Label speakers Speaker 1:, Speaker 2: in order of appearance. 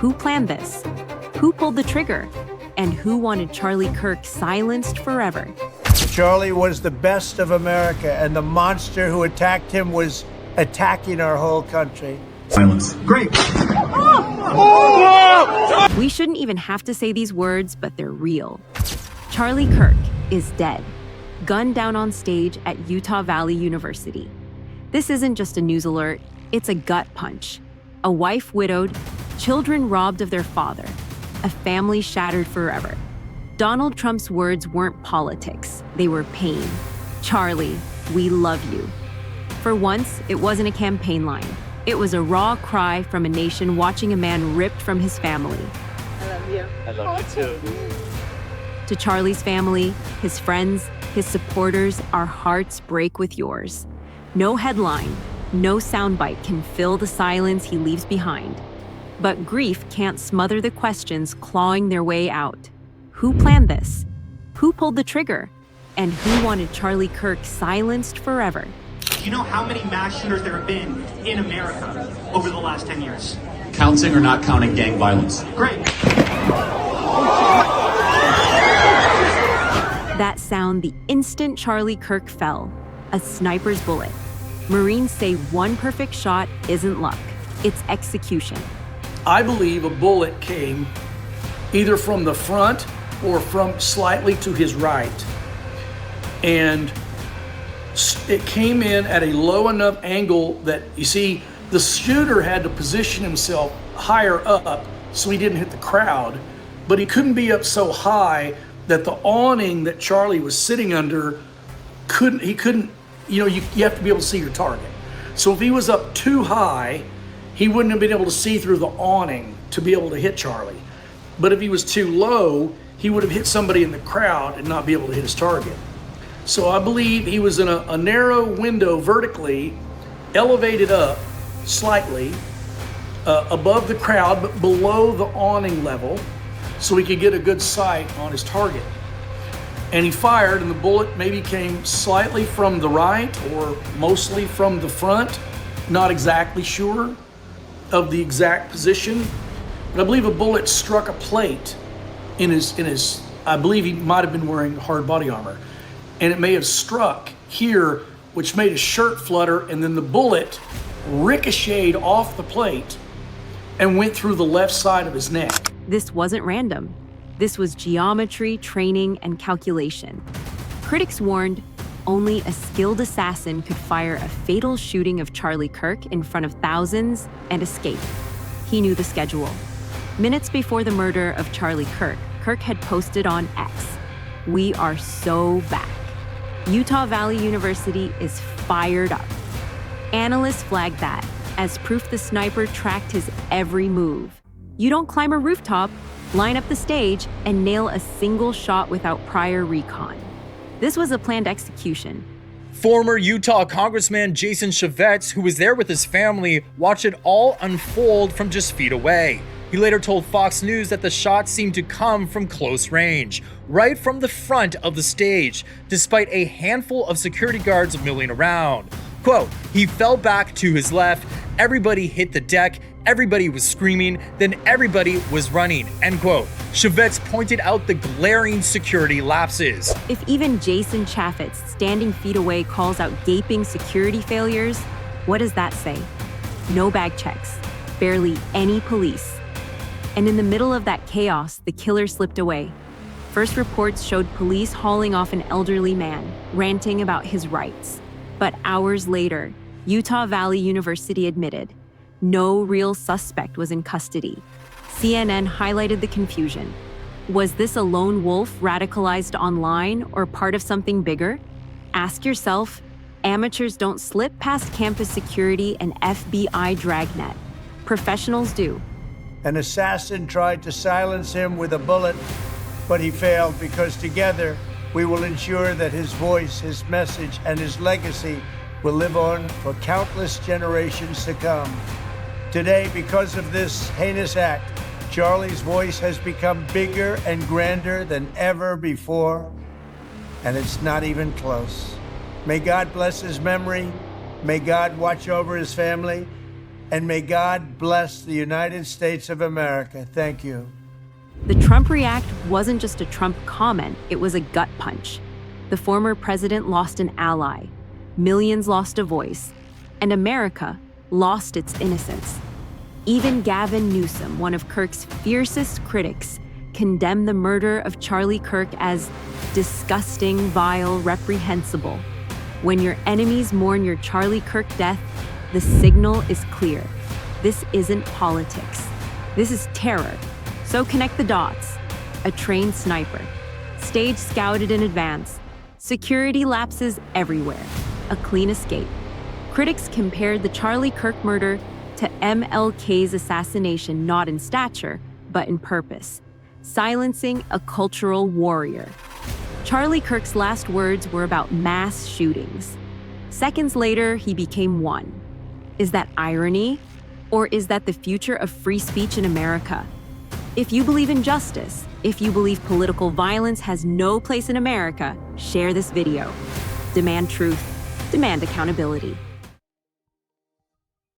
Speaker 1: Who planned this? Who pulled the trigger? And who wanted Charlie Kirk silenced forever?
Speaker 2: Charlie was the best of America, and the monster who attacked him was attacking our whole country.
Speaker 3: Silence. Great.
Speaker 1: We shouldn't even have to say these words, but they're real. Charlie Kirk is dead, gunned down on stage at Utah Valley University. This isn't just a news alert, it's a gut punch. A wife widowed, children robbed of their father, a family shattered forever. Donald Trump's words weren't politics, they were pain. Charlie, we love you. For once, it wasn't a campaign line. It was a raw cry from a nation watching a man ripped from his family.
Speaker 4: I love you.
Speaker 5: I love you too.
Speaker 1: To Charlie's family, his friends, his supporters, our hearts break with yours. No headline, no soundbite can fill the silence he leaves behind. But grief can't smother the questions clawing their way out. Who planned this? Who pulled the trigger? And who wanted Charlie Kirk silenced forever?
Speaker 6: Do you know how many mass shooters there have been in America over the last 10 years?
Speaker 3: Counting or not counting gang violence?
Speaker 6: Great.
Speaker 1: That sound the instant Charlie Kirk fell, a sniper's bullet. Marines say one perfect shot isn't luck, it's execution.
Speaker 7: I believe a bullet came either from the front or from slightly to his right. And it came in at a low enough angle that, you see, the shooter had to position himself higher up so he didn't hit the crowd, but he couldn't be up so high that the awning that Charlie was sitting under you have to be able to see your target. So if he was up too high, he wouldn't have been able to see through the awning to be able to hit Charlie. But if he was too low, he would have hit somebody in the crowd and not be able to hit his target. So I believe he was in a narrow window vertically, elevated up slightly, above the crowd, but below the awning level, so he could get a good sight on his target. And he fired, and the bullet maybe came slightly from the right or mostly from the front. Not exactly sure of the exact position, but I believe a bullet struck a plate in his, I believe he might have been wearing hard body armor. And it may have struck here, which made his shirt flutter, and then the bullet ricocheted off the plate and went through the left side of his neck.
Speaker 1: This wasn't random. This was geometry, training, and calculation. Critics warned only a skilled assassin could fire a fatal shooting of Charlie Kirk in front of thousands and escape. He knew the schedule. Minutes before the murder of Charlie Kirk, Kirk had posted on X, "We are so back." Utah Valley University is fired up. Analysts flagged that as proof the sniper tracked his every move. You don't climb a rooftop, line up the stage, and nail a single shot without prior recon. This was a planned execution.
Speaker 5: Former Utah Congressman Jason Chaffetz, who was there with his family, watched it all unfold from just feet away. He later told Fox News that the shots seemed to come from close range, right from the front of the stage, despite a handful of security guards milling around. Quote, "He fell back to his left, everybody hit the deck, everybody was screaming, then everybody was running," end quote. Chaffetz pointed out the glaring security lapses.
Speaker 1: If even Jason Chaffetz, standing feet away, calls out gaping security failures, what does that say? No bag checks, barely any police. And in the middle of that chaos, the killer slipped away. First reports showed police hauling off an elderly man, ranting about his rights. But hours later, Utah Valley University admitted no real suspect was in custody. CNN highlighted the confusion. Was this a lone wolf radicalized online or part of something bigger? Ask yourself, amateurs don't slip past campus security and FBI dragnet. Professionals do.
Speaker 2: An assassin tried to silence him with a bullet, but he failed because together we will ensure that his voice, his message, and his legacy will live on for countless generations to come. Today, because of this heinous act, Charlie's voice has become bigger and grander than ever before, and it's not even close. May God bless his memory. May God watch over his family. And may God bless the United States of America. Thank you.
Speaker 1: The Trump React wasn't just a Trump comment, it was a gut punch. The former president lost an ally, millions lost a voice, and America lost its innocence. Even Gavin Newsom, one of Kirk's fiercest critics, condemned the murder of Charlie Kirk as disgusting, vile, reprehensible. When your enemies mourn your Charlie Kirk death, the signal is clear. This isn't politics. This is terror. So connect the dots. A trained sniper, stage scouted in advance, security lapses everywhere, a clean escape. Critics compared the Charlie Kirk murder to MLK's assassination not in stature, but in purpose, silencing a cultural warrior. Charlie Kirk's last words were about mass shootings. Seconds later, he became one. Is that irony? Or is that the future of free speech in America? If you believe in justice, if you believe political violence has no place in America, share this video. Demand truth, demand accountability.